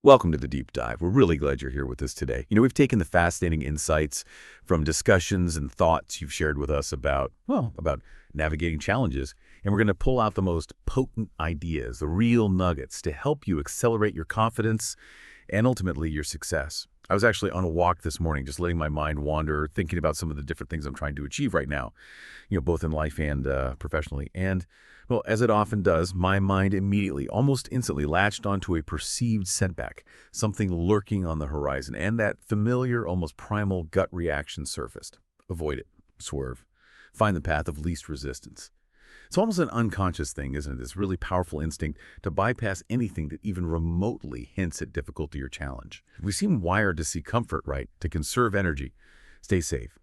Welcome to the Deep Dive. We're really glad you're here with us today. We've taken the fascinating insights from discussions and thoughts you've shared with us about navigating challenges, and we're going to pull out the most potent ideas, the real nuggets, to help you accelerate your confidence and ultimately your success. I was actually on a walk this morning, just letting my mind wander, thinking about some of the different things I'm trying to achieve right now, both in life and professionally. And, well, as it often does, my mind immediately, almost instantly, latched onto a perceived setback, something lurking on the horizon, and that familiar, almost primal gut reaction surfaced. Avoid it, swerve, find the path of least resistance. It's almost an unconscious thing, isn't it? This really powerful instinct to bypass anything that even remotely hints at difficulty or challenge. We seem wired to seek comfort, right? To conserve energy, stay safe.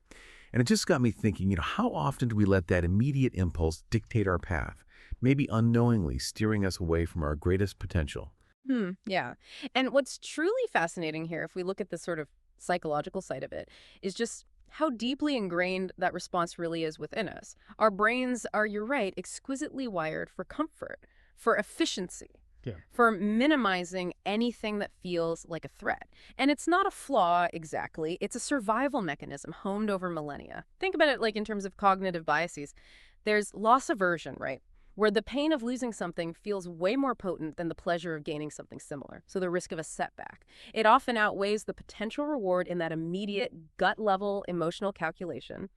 And it just got me thinking, how often do we let that immediate impulse dictate our path, maybe unknowingly steering us away from our greatest potential? Yeah. And what's truly fascinating here, if we look at the sort of psychological side of it, is just how deeply ingrained that response really is within us. Our brains are, you're right, exquisitely wired for comfort, for efficiency, Yeah. for minimizing anything that feels like a threat. And it's not a flaw exactly, it's a survival mechanism honed over millennia. Think about it like in terms of cognitive biases. There's loss aversion, right? Where the pain of losing something feels way more potent than the pleasure of gaining something similar. So the risk of a setback. It often outweighs the potential reward in that immediate gut-level emotional calculation.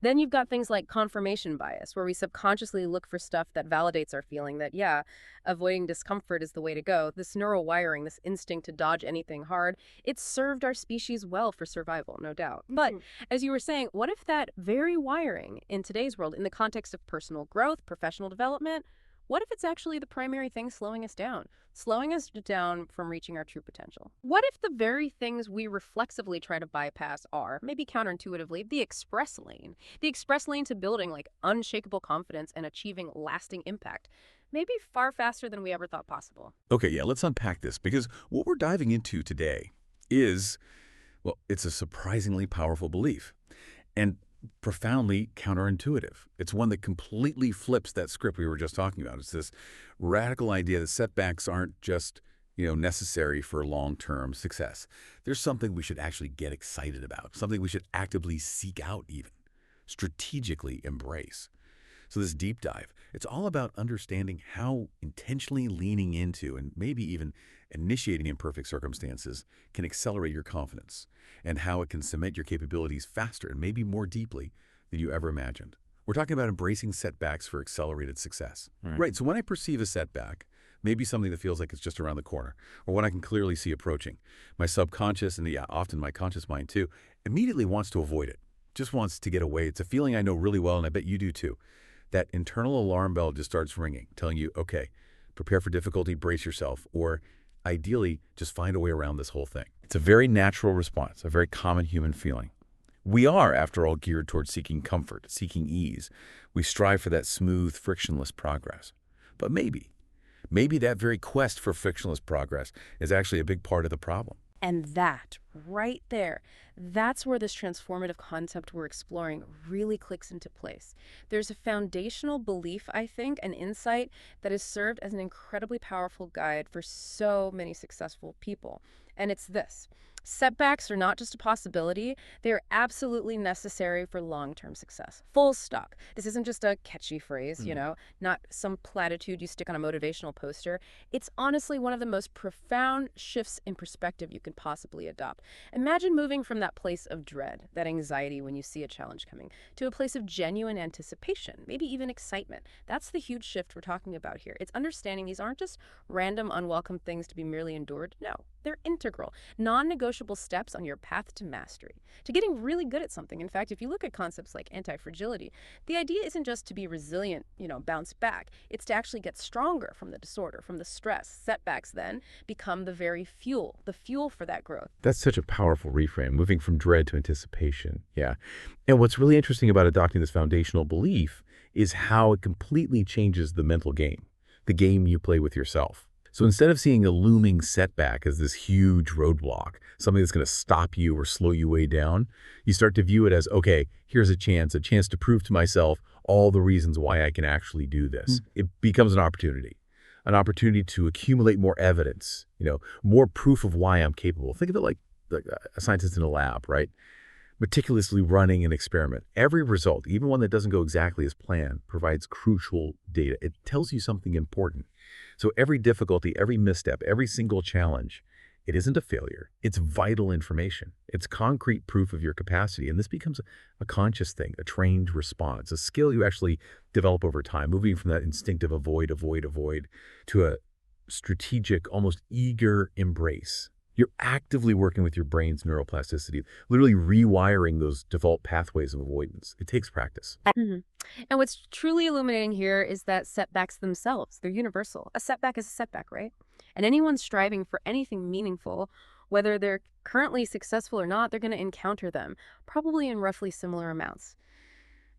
Then you've got things like confirmation bias, where we subconsciously look for stuff that validates our feeling that, yeah, avoiding discomfort is the way to go. This neural wiring, this instinct to dodge anything hard, it's served our species well for survival, no doubt. But as you were saying, what if that very wiring in today's world, in the context of personal growth, professional development, what if it's actually the primary thing slowing us down? Slowing us down from reaching our true potential. What if the very things we reflexively try to bypass are, maybe counterintuitively, the express lane? The express lane to building like unshakable confidence and achieving lasting impact. Maybe far faster than we ever thought possible. Okay, yeah, let's unpack this, because what we're diving into today is, well, it's a surprisingly powerful belief and profoundly counterintuitive. It's one that completely flips that script we were just talking about. It's this radical idea that setbacks aren't just, necessary for long-term success. There's something we should actually get excited about, something we should actively seek out even, strategically embrace. So this deep dive, it's all about understanding how intentionally leaning into and maybe even initiating imperfect circumstances can accelerate your confidence, and how it can cement your capabilities faster and maybe more deeply than you ever imagined. We're talking about embracing setbacks for accelerated success. Right, so when I perceive a setback, maybe something that feels like it's just around the corner, or one I can clearly see approaching, my subconscious and often my conscious mind too, immediately wants to avoid it, just wants to get away. It's a feeling I know really well, and I bet you do too. That internal alarm bell just starts ringing, telling you, okay, prepare for difficulty, brace yourself, or ideally, just find a way around this whole thing. It's a very natural response, a very common human feeling. We are, after all, geared towards seeking comfort, seeking ease. We strive for that smooth, frictionless progress. But maybe that very quest for frictionless progress is actually a big part of the problem. And that, right there, that's where this transformative concept we're exploring really clicks into place. There's a foundational belief, I think, an insight that has served as an incredibly powerful guide for so many successful people. And it's this. Setbacks are not just a possibility, they are absolutely necessary for long-term success. Full stop. This isn't just a catchy phrase, not some platitude you stick on a motivational poster. It's honestly one of the most profound shifts in perspective you could possibly adopt. Imagine moving from that place of dread, that anxiety when you see a challenge coming, to a place of genuine anticipation, maybe even excitement. That's the huge shift we're talking about here. It's understanding these aren't just random, unwelcome things to be merely endured. No, they're integral, non-negotiable steps on your path to mastery, to getting really good at something. In fact, if you look at concepts like anti-fragility, the idea isn't just to be resilient, bounce back. It's to actually get stronger from the disorder, from the stress. Setbacks then become the very fuel, the fuel for that growth. That's such a powerful reframe, moving from dread to anticipation. Yeah. And what's really interesting about adopting this foundational belief is how it completely changes the mental game, the game you play with yourself. So instead of seeing a looming setback as this huge roadblock, something that's going to stop you or slow you way down, you start to view it as, okay, here's a chance to prove to myself all the reasons why I can actually do this. It becomes an opportunity, an opportunity to accumulate more evidence, more proof of why I'm capable. Think of it like a scientist in a lab, right? Meticulously running an experiment. Every result, even one that doesn't go exactly as planned, provides crucial data. It tells you something important. So every difficulty, every misstep, every single challenge, it isn't a failure. It's vital information. It's concrete proof of your capacity. And this becomes a conscious thing, a trained response, a skill you actually develop over time, moving from that instinctive avoid, avoid, avoid to a strategic, almost eager embrace. You're actively working with your brain's neuroplasticity, literally rewiring those default pathways of avoidance. It takes practice. Mhm. And what's truly illuminating here is that setbacks themselves, they're universal. A setback is a setback, right? And anyone striving for anything meaningful, whether they're currently successful or not, they're going to encounter them, probably in roughly similar amounts.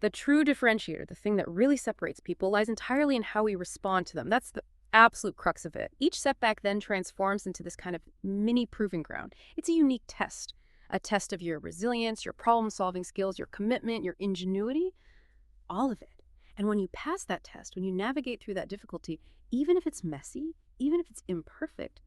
The true differentiator, the thing that really separates people, lies entirely in how we respond to them. That's the absolute crux of it. Each setback then transforms into this kind of mini proving ground. It's a unique test, a test of your resilience, your problem-solving skills, your commitment, your ingenuity, all of it. And when you pass that test, when you navigate through that difficulty, even if it's messy, even if it's imperfect,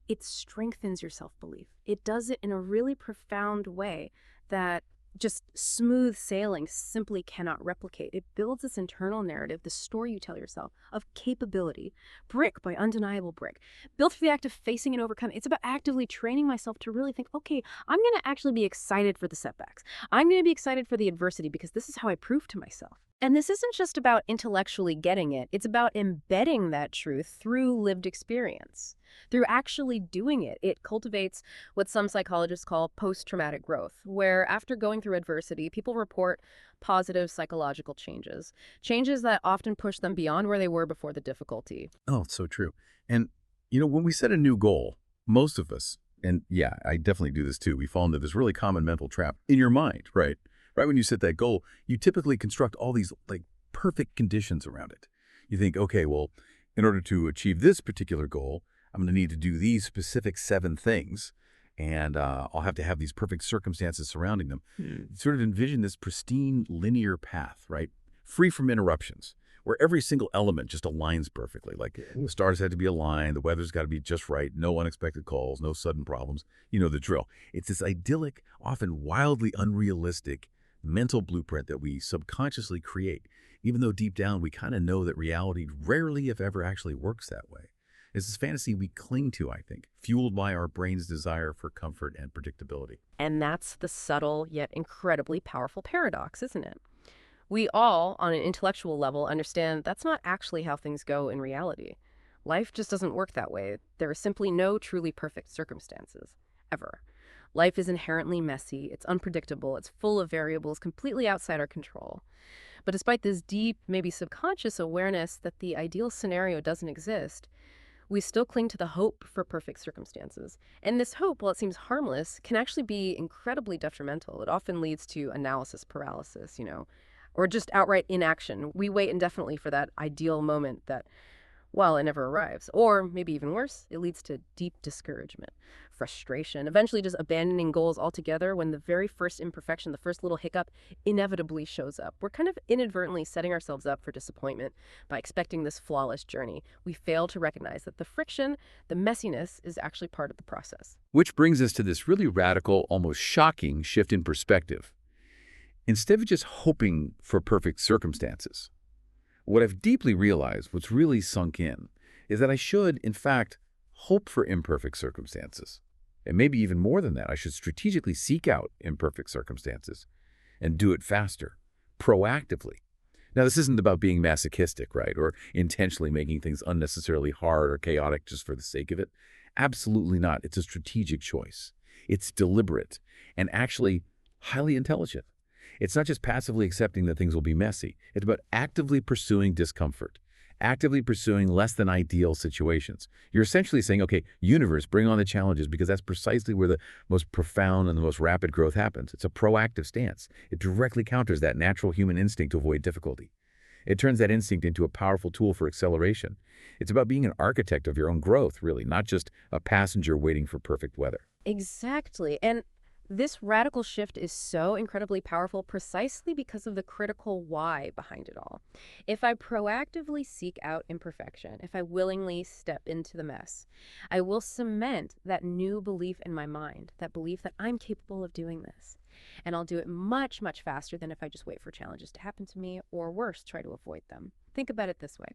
it strengthens your self-belief. It does it in a really profound way that just smooth sailing simply cannot replicate. It builds this internal narrative, the story you tell yourself, of capability, brick by undeniable brick, built through the act of facing and overcoming. It's about actively training myself to really think, okay, I'm going to actually be excited for the setbacks. I'm going to be excited for the adversity because this is how I prove to myself. And this isn't just about intellectually getting it. It's about embedding that truth through lived experience. Through actually doing it, it cultivates what some psychologists call post-traumatic growth, where after going through adversity, people report positive psychological changes, changes that often push them beyond where they were before the difficulty. Oh, it's so true. And, when we set a new goal, most of us, and yeah, I definitely do this too, we fall into this really common mental trap in your mind, right? Right when you set that goal, you typically construct all these perfect conditions around it. You think, okay, well, in order to achieve this particular goal, I'm going to need to do these specific 7 things, and I'll have to have these perfect circumstances surrounding them. You sort of envision this pristine linear path, right? Free from interruptions, where every single element just aligns perfectly. Like the stars had to be aligned, the weather's got to be just right, no unexpected calls, no sudden problems. You know the drill. It's this idyllic, often wildly unrealistic mental blueprint that we subconsciously create, even though deep down we kind of know that reality rarely, if ever, actually works that way. It's this fantasy we cling to, I think, fueled by our brain's desire for comfort and predictability. And that's the subtle yet incredibly powerful paradox, isn't it? We all, on an intellectual level, understand that's not actually how things go in reality. Life just doesn't work that way. There are simply no truly perfect circumstances, ever. Life is inherently messy, it's unpredictable, it's full of variables completely outside our control. But despite this deep, maybe subconscious awareness that the ideal scenario doesn't exist, we still cling to the hope for perfect circumstances. And this hope, while it seems harmless, can actually be incredibly detrimental. It often leads to analysis paralysis, or just outright inaction. We wait indefinitely for that ideal moment that, well, it never arrives. Or maybe even worse, it leads to deep discouragement, frustration, eventually just abandoning goals altogether when the very first imperfection, the first little hiccup, inevitably shows up. We're kind of inadvertently setting ourselves up for disappointment by expecting this flawless journey. We fail to recognize that the friction, the messiness, is actually part of the process. Which brings us to this really radical, almost shocking shift in perspective. Instead of just hoping for perfect circumstances, what I've deeply realized, what's really sunk in, is that I should, in fact, hope for imperfect circumstances. And maybe even more than that, I should strategically seek out imperfect circumstances and do it faster, proactively. Now, this isn't about being masochistic, right, or intentionally making things unnecessarily hard or chaotic just for the sake of it. Absolutely not. It's a strategic choice. It's deliberate and actually highly intelligent. It's not just passively accepting that things will be messy. It's about actively pursuing discomfort, actively pursuing less than ideal situations. You're essentially saying, okay, universe, bring on the challenges, because that's precisely where the most profound and the most rapid growth happens. It's a proactive stance. It directly counters that natural human instinct to avoid difficulty. It turns that instinct into a powerful tool for acceleration. It's about being an architect of your own growth, really, not just a passenger waiting for perfect weather. Exactly. And This radical shift is so incredibly powerful precisely because of the critical why behind it all. If I proactively seek out imperfection, if I willingly step into the mess, I will cement that new belief in my mind, that belief that I'm capable of doing this. And I'll do it much, much faster than if I just wait for challenges to happen to me, or worse, try to avoid them. Think about it this way.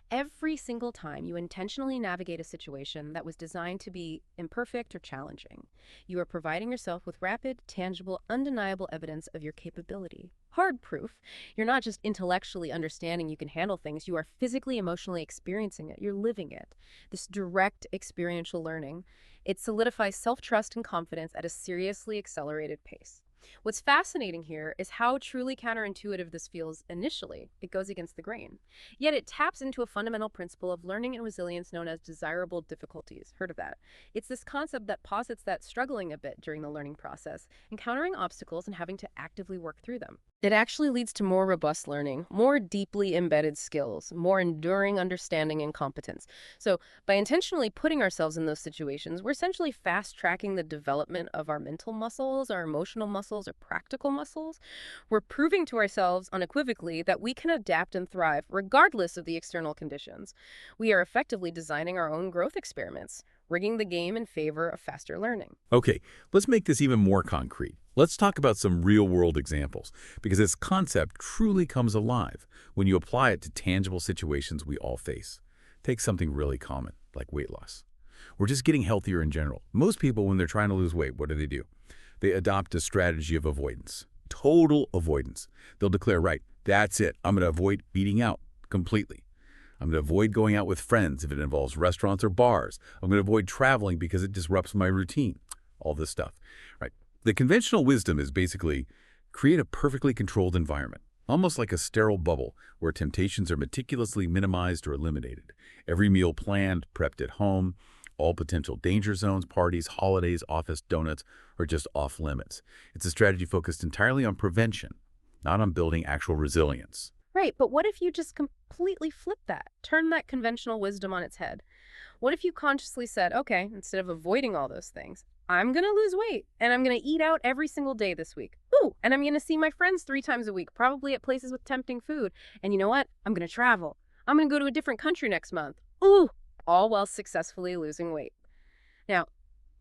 Every single time you intentionally navigate a situation that was designed to be imperfect or challenging, you are providing yourself with rapid, tangible, undeniable evidence of your capability. Hard proof. You're not just intellectually understanding you can handle things, you are physically, emotionally experiencing it. You're living it. This direct experiential learning, it solidifies self-trust and confidence at a seriously accelerated pace. What's fascinating here is how truly counterintuitive this feels initially. It goes against the grain. Yet it taps into a fundamental principle of learning and resilience known as desirable difficulties. Heard of that? It's this concept that posits that struggling a bit during the learning process, encountering obstacles and having to actively work through them. It actually leads to more robust learning, more deeply embedded skills, more enduring understanding and competence. So, by intentionally putting ourselves in those situations, we're essentially fast tracking the development of our mental muscles, our emotional muscles, or practical muscles. We're proving to ourselves unequivocally that we can adapt and thrive regardless of the external conditions. We are effectively designing our own growth experiments, rigging the game in favor of faster learning. Okay, let's make this even more concrete. Let's talk about some real-world examples, because this concept truly comes alive when you apply it to tangible situations we all face. Take something really common, like weight loss. We're just getting healthier in general. Most people, when they're trying to lose weight, what do? They adopt a strategy of avoidance. Total avoidance. They'll declare, right, that's it. I'm going to avoid eating out completely. I'm going to avoid going out with friends if it involves restaurants or bars. I'm going to avoid traveling because it disrupts my routine. All this stuff, right? The conventional wisdom is basically create a perfectly controlled environment, almost like a sterile bubble where temptations are meticulously minimized or eliminated. Every meal planned, prepped at home, all potential danger zones, parties, holidays, office donuts are just off limits. It's a strategy focused entirely on prevention, not on building actual resilience. Right, but what if you just completely flip that? Turn that conventional wisdom on its head? What if you consciously said, okay, instead of avoiding all those things, I'm going to lose weight and I'm going to eat out every single day this week. Ooh, and I'm going to see my friends 3 times a week, probably at places with tempting food. And you know what? I'm going to travel. I'm going to go to a different country next month. Ooh, all while successfully losing weight. Now,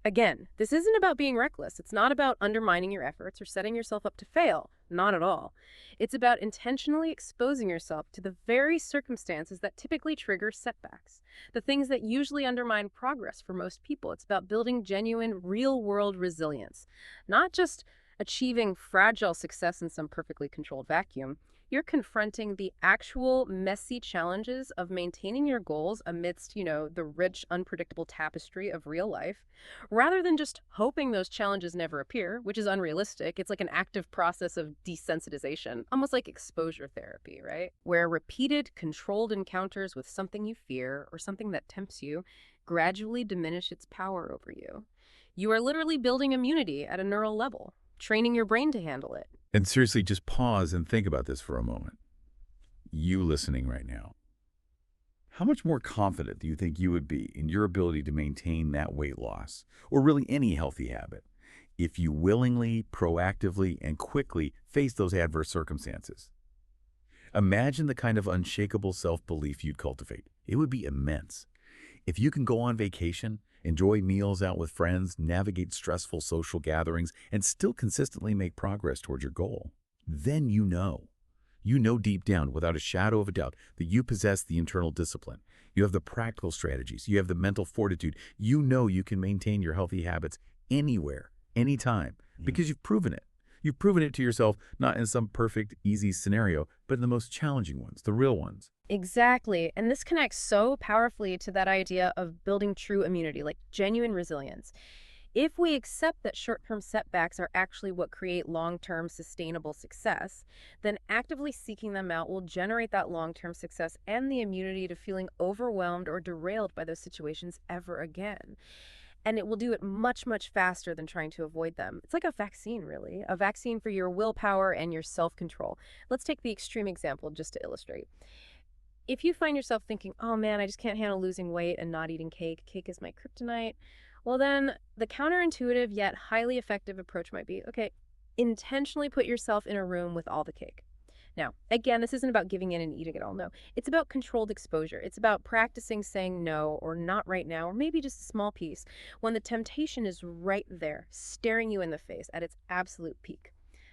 again, this isn't about being reckless. It's not about undermining your efforts or setting yourself up to fail. Not at all. It's about intentionally exposing yourself to the very circumstances that typically trigger setbacks, the things that usually undermine progress for most people. It's about building genuine, real-world resilience, not just achieving fragile success in some perfectly controlled vacuum. You're confronting the actual messy challenges of maintaining your goals amidst, the rich, unpredictable tapestry of real life, rather than just hoping those challenges never appear, which is unrealistic. It's like an active process of desensitization, almost like exposure therapy, right? Where repeated, controlled encounters with something you fear or something that tempts you gradually diminish its power over you. You are literally building immunity at a neural level, training your brain to handle it. And seriously, just pause and think about this for a moment. You listening right now. How much more confident do you think you would be in your ability to maintain that weight loss, or really any healthy habit, if you willingly, proactively, and quickly face those adverse circumstances? Imagine the kind of unshakable self-belief you'd cultivate. It would be immense. If you can go on vacation, enjoy meals out with friends, navigate stressful social gatherings, and still consistently make progress towards your goal, then you know. You know deep down, without a shadow of a doubt, that you possess the internal discipline. You have the practical strategies. You have the mental fortitude. You know you can maintain your healthy habits anywhere, anytime, because you've proven it. You've proven it to yourself, not in some perfect, easy scenario, but in the most challenging ones, the real ones. Exactly. And this connects so powerfully to that idea of building true immunity, like genuine resilience. If we accept that short-term setbacks are actually what create long-term sustainable success, then actively seeking them out will generate that long-term success and the immunity to feeling overwhelmed or derailed by those situations ever again. And it will do it much, much faster than trying to avoid them. It's like a vaccine, really, a vaccine for your willpower and your self-control. Let's take the extreme example just to illustrate. If you find yourself thinking, oh man, I just can't handle losing weight and not eating cake, cake is my kryptonite, Well, then the counterintuitive yet highly effective approach might be, okay, intentionally put yourself in a room with all the cake. Now, again, this isn't about giving in and eating it all. No, it's about controlled exposure. It's about practicing saying no or not right now, or maybe just a small piece when the temptation is right there, staring you in the face at its absolute peak.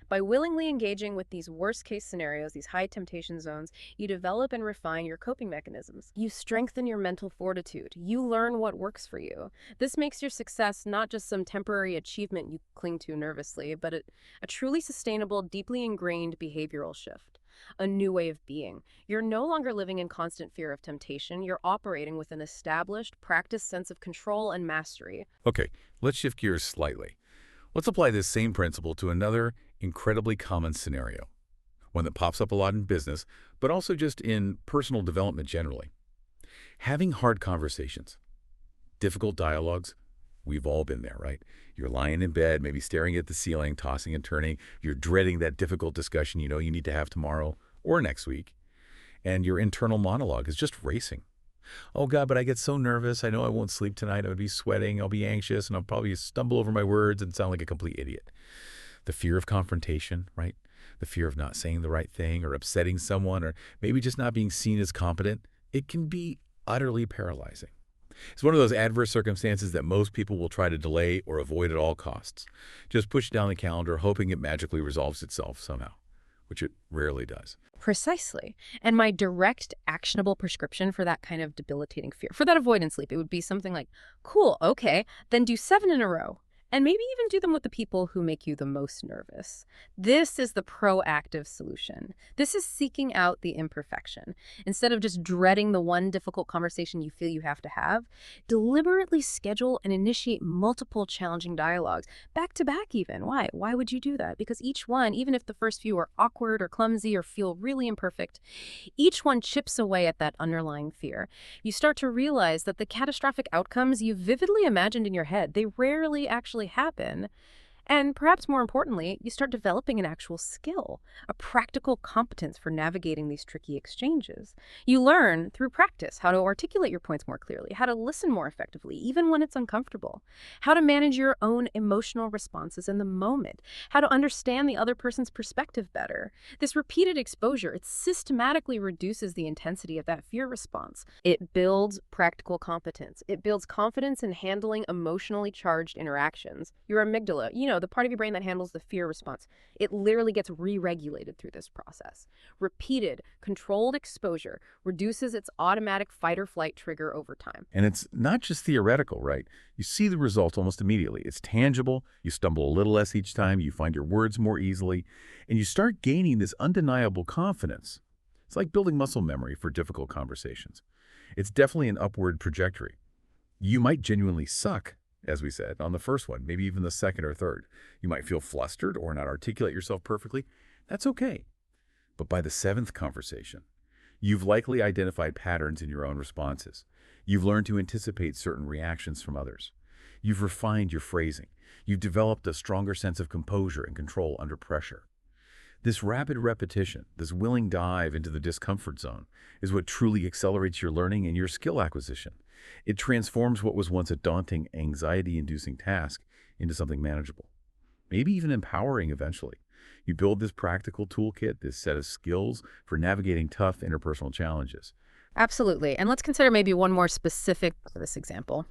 By willingly engaging with these worst case scenarios, these high temptation zones, you develop and refine your coping mechanisms. You strengthen your mental fortitude. You learn what works for you. This makes your success not just some temporary achievement you cling to nervously, but a truly sustainable, deeply ingrained behavioral shift. A new way of being. You're no longer living in constant fear of temptation. You're operating with an established, practiced sense of control and mastery. Okay, let's shift gears slightly. Let's apply this same principle to another incredibly common scenario, one that pops up a lot in business, but also just in personal development generally. Having hard conversations, difficult dialogues, we've all been there, right? You're lying in bed, maybe staring at the ceiling, tossing and turning. You're dreading that difficult discussion you know you need to have tomorrow or next week, and your internal monologue is just racing. Oh God, but I get so nervous. I know I won't sleep tonight. I'm going to be sweating. I'll be anxious, and I'll probably stumble over my words and sound like a complete idiot. The fear of confrontation, right? The fear of not saying the right thing or upsetting someone or maybe just not being seen as competent. It can be utterly paralyzing. It's one of those adverse circumstances that most people will try to delay or avoid at all costs. Just push it down the calendar, hoping it magically resolves itself somehow, which it rarely does. Precisely. And my direct, actionable prescription for that kind of debilitating fear, for that avoidance leap, it would be something like, cool, okay, then do 7 in a row. And maybe even do them with the people who make you the most nervous. This is the proactive solution. This is seeking out the imperfection. Instead of just dreading the one difficult conversation you feel you have to have, deliberately schedule and initiate multiple challenging dialogues, back to back even. Why? Why would you do that? Because each one, even if the first few are awkward or clumsy or feel really imperfect, each one chips away at that underlying fear. You start to realize that the catastrophic outcomes you vividly imagined in your head, they rarely actually happen. And perhaps more importantly, you start developing an actual skill, a practical competence for navigating these tricky exchanges. You learn through practice how to articulate your points more clearly, how to listen more effectively, even when it's uncomfortable, how to manage your own emotional responses in the moment, how to understand the other person's perspective better. This repeated exposure, it systematically reduces the intensity of that fear response. It builds practical competence. It builds confidence in handling emotionally charged interactions. Your amygdala, the part of your brain that handles the fear response, it literally gets re-regulated through this process. Repeated, controlled exposure reduces its automatic fight or flight trigger over time. And it's not just theoretical, right? You see the result almost immediately. It's tangible. You stumble a little less each time. You find your words more easily. And you start gaining this undeniable confidence. It's like building muscle memory for difficult conversations. It's definitely an upward trajectory. You might genuinely suck, as we said, on the first one, maybe even the second or third. You might feel flustered or not articulate yourself perfectly. That's okay. But by the 7th conversation, you've likely identified patterns in your own responses. You've learned to anticipate certain reactions from others. You've refined your phrasing. You've developed a stronger sense of composure and control under pressure. This rapid repetition, this willing dive into the discomfort zone, is what truly accelerates your learning and your skill acquisition. It transforms what was once a daunting, anxiety-inducing task into something manageable, maybe even empowering eventually. You build this practical toolkit, this set of skills for navigating tough interpersonal challenges. Absolutely. And let's consider maybe one more specific for this example.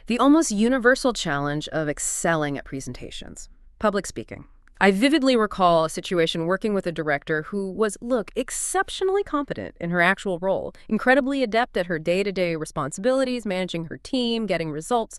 The almost universal challenge of excelling at presentations. Public speaking. I vividly recall a situation working with a director who was, exceptionally competent in her actual role, incredibly adept at her day-to-day responsibilities, managing her team, getting results.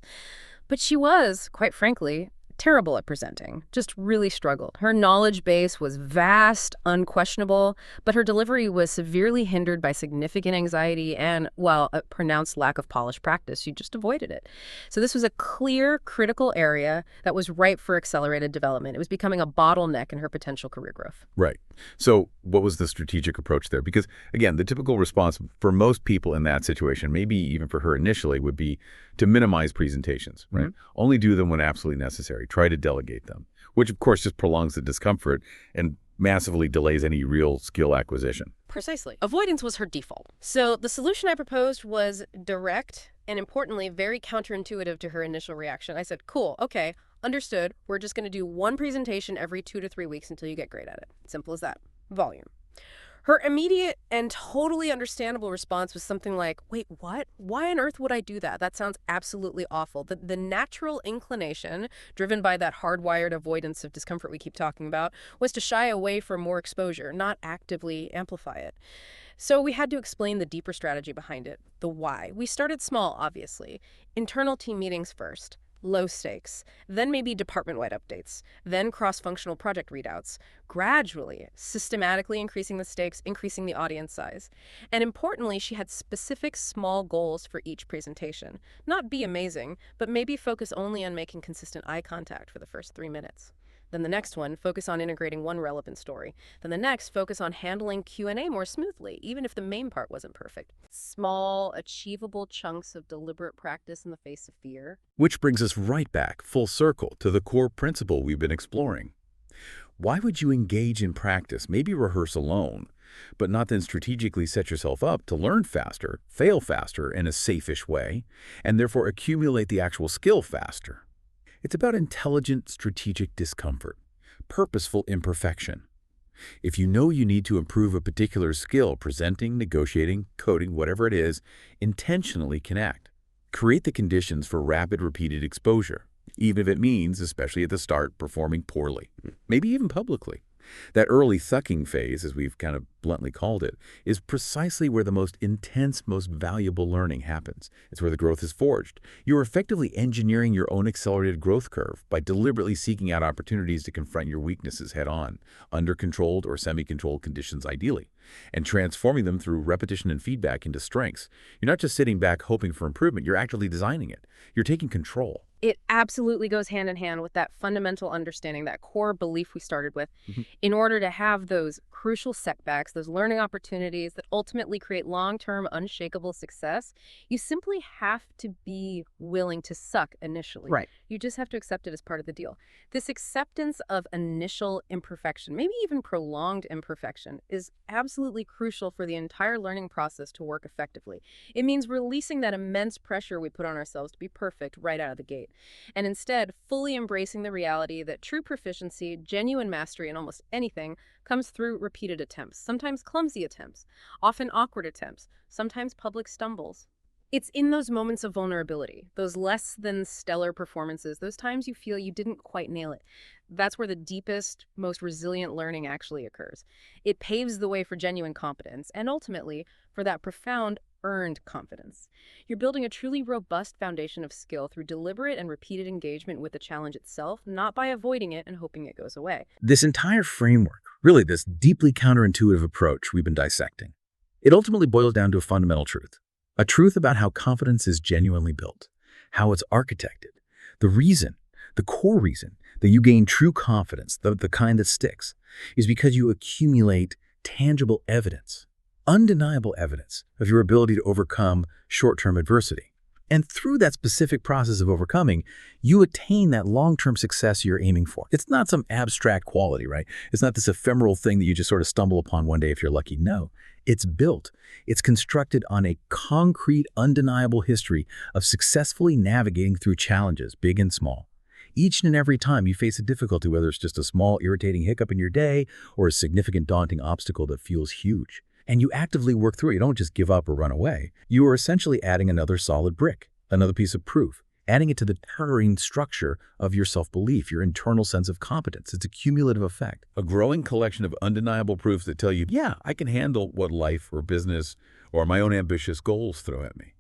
But she was, quite frankly, terrible at presenting, just really struggled. Her knowledge base was vast, unquestionable, but her delivery was severely hindered by significant anxiety and, well, a pronounced lack of polished practice. She just avoided it. So this was a clear, critical area that was ripe for accelerated development. It was becoming a bottleneck in her potential career growth. Right. So what was the strategic approach there? Because, again, the typical response for most people in that situation, maybe even for her initially, would be to minimize presentations, right? Mm-hmm. Only do them when absolutely necessary. Try to delegate them, which, of course, just prolongs the discomfort and massively delays any real skill acquisition. Precisely. Avoidance was her default. So the solution I proposed was direct, And importantly, very counterintuitive to her initial reaction. I said, cool, okay, understood. We're just going to do one presentation every 2 to 3 weeks until you get great at it. Simple as that. Volume. Her immediate and totally understandable response was something like, wait, what? Why on earth would I do that? That sounds absolutely awful. The natural inclination, driven by that hardwired avoidance of discomfort we keep talking about, was to shy away from more exposure, not actively amplify it. So we had to explain the deeper strategy behind it, the why. We started small, obviously. Internal team meetings first. Low stakes, then maybe department-wide updates, then cross-functional project readouts, gradually, systematically increasing the stakes, increasing the audience size. And importantly, she had specific small goals for each presentation. Not be amazing, but maybe focus only on making consistent eye contact for the first 3 minutes. Then the next one, focus on integrating one relevant story. Then the next, focus on handling Q&A more smoothly, even if the main part wasn't perfect. Small, achievable chunks of deliberate practice in the face of fear. Which brings us right back, full circle, to the core principle we've been exploring. Why would you engage in practice, maybe rehearse alone, but not then strategically set yourself up to learn faster, fail faster in a safe-ish way, and therefore accumulate the actual skill faster? It's about intelligent, strategic discomfort, purposeful imperfection. If you know you need to improve a particular skill, presenting, negotiating, coding, whatever it is, intentionally connect. Create the conditions for rapid, repeated exposure, even if it means, especially at the start, performing poorly, maybe even publicly. That early thucking phase, as we've kind of bluntly called it, is precisely where the most intense, most valuable learning happens. It's where the growth is forged. You're effectively engineering your own accelerated growth curve by deliberately seeking out opportunities to confront your weaknesses head-on, under controlled or semi-controlled conditions ideally, and transforming them through repetition and feedback into strengths. You're not just sitting back hoping for improvement, you're actually designing it. You're taking control. It absolutely goes hand in hand with that fundamental understanding, that core belief we started with. Mhm. In order to have those crucial setbacks, those learning opportunities that ultimately create long-term, unshakable success, you simply have to be willing to suck initially. Right. You just have to accept it as part of the deal. This acceptance of initial imperfection, maybe even prolonged imperfection, is absolutely crucial for the entire learning process to work effectively. It means releasing that immense pressure we put on ourselves to be perfect right out of the gate, and instead fully embracing the reality that true proficiency, genuine mastery in almost anything, comes through repeated attempts, sometimes clumsy attempts, often awkward attempts, sometimes public stumbles. It's in those moments of vulnerability, those less than stellar performances, those times you feel you didn't quite nail it. That's where the deepest, most resilient learning actually occurs. It paves the way for genuine competence and ultimately for that profound earned confidence. You're building a truly robust foundation of skill through deliberate and repeated engagement with the challenge itself, not by avoiding it and hoping it goes away. This entire framework, really this deeply counterintuitive approach we've been dissecting, it ultimately boils down to a fundamental truth. A truth about how confidence is genuinely built, how it's architected. The reason, the core reason that you gain true confidence, the kind that sticks, is because you accumulate tangible evidence, undeniable evidence of your ability to overcome short-term adversity. And through that specific process of overcoming, you attain that long-term success you're aiming for. It's not some abstract quality, right? It's not this ephemeral thing that you just sort of stumble upon one day if you're lucky. No, it's built. It's constructed on a concrete, undeniable history of successfully navigating through challenges, big and small. Each and every time you face a difficulty, whether it's just a small, irritating hiccup in your day or a significant, daunting obstacle that feels huge, and you actively work through it. You don't just give up or run away. You are essentially adding another solid brick, another piece of proof, adding it to the towering structure of your self-belief, your internal sense of competence. It's a cumulative effect. A growing collection of undeniable proofs that tell you, yeah, I can handle what life or business or my own ambitious goals throw at me.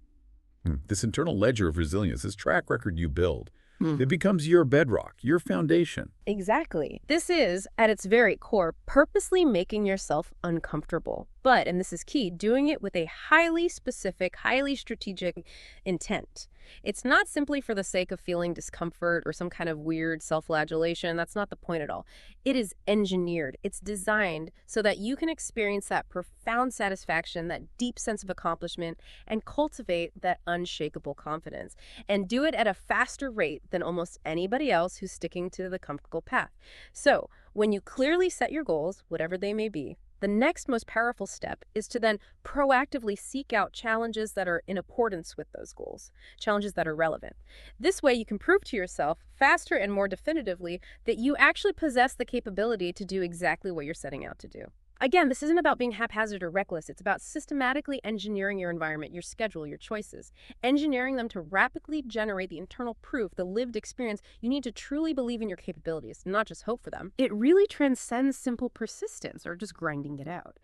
This internal ledger of resilience, this track record you build, it becomes your bedrock, your foundation. Exactly. This is, at its very core, purposely making yourself uncomfortable. But, and this is key, doing it with a highly specific, highly strategic intent. It's not simply for the sake of feeling discomfort or some kind of weird self-flagellation. That's not the point at all. It is engineered. It's designed so that you can experience that profound satisfaction, that deep sense of accomplishment, and cultivate that unshakable confidence. And do it at a faster rate than almost anybody else who's sticking to the comfortable path. So, when you clearly set your goals, whatever they may be, The next most powerful step is to then proactively seek out challenges that are in accordance with those goals, challenges that are relevant. This way, you can prove to yourself faster and more definitively that you actually possess the capability to do exactly what you're setting out to do. Again, this isn't about being haphazard or reckless. It's about systematically engineering your environment, your schedule, your choices, engineering them to rapidly generate the internal proof, the lived experience you need to truly believe in your capabilities, not just hope for them. It really transcends simple persistence or just grinding it out.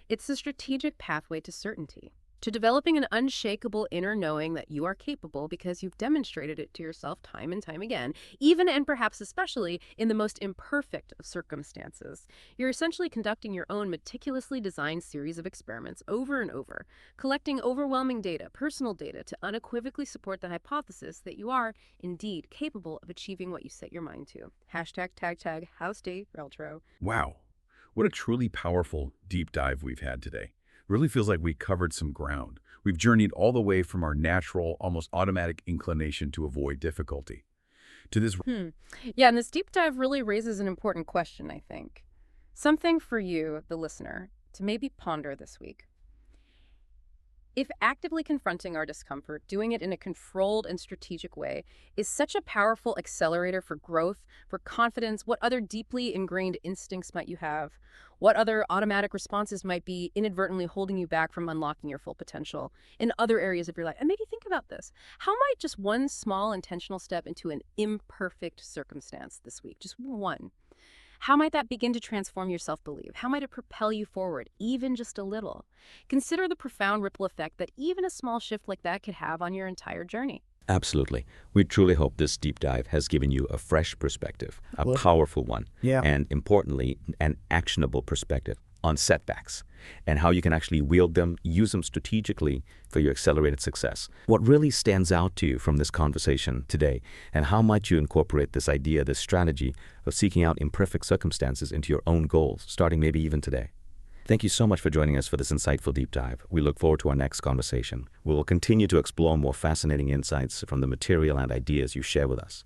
It's a strategic pathway to certainty, to developing an unshakable inner knowing that you are capable because you've demonstrated it to yourself time and time again, even and perhaps especially in the most imperfect of circumstances. You're essentially conducting your own meticulously designed series of experiments over and over, collecting overwhelming data, personal data, to unequivocally support the hypothesis that you are indeed capable of achieving what you set your mind to. Hashtag tag house day reltro. Wow. What a truly powerful deep dive we've had today. Really feels like we covered some ground. We've journeyed all the way from our natural, almost automatic inclination to avoid difficulty to this. Yeah, and this deep dive really raises an important question, I think. Something for you, the listener, to maybe ponder this week. If actively confronting our discomfort, doing it in a controlled and strategic way, is such a powerful accelerator for growth, for confidence, what other deeply ingrained instincts might you have? What other automatic responses might be inadvertently holding you back from unlocking your full potential in other areas of your life? And maybe think about this. How might just one small intentional step into an imperfect circumstance this week, just one, how might that begin to transform your self-belief? How might it propel you forward, even just a little? Consider the profound ripple effect that even a small shift like that could have on your entire journey. Absolutely. We truly hope this deep dive has given you a fresh perspective, a Well, powerful one, yeah. and importantly, an actionable perspective on setbacks and how you can actually wield them, use them strategically for your accelerated success. What really stands out to you from this conversation today, and how might you incorporate this idea, this strategy of seeking out imperfect circumstances into your own goals, starting maybe even today? Thank you so much for joining us for this insightful deep dive. We look forward to our next conversation. We will continue to explore more fascinating insights from the material and ideas you share with us.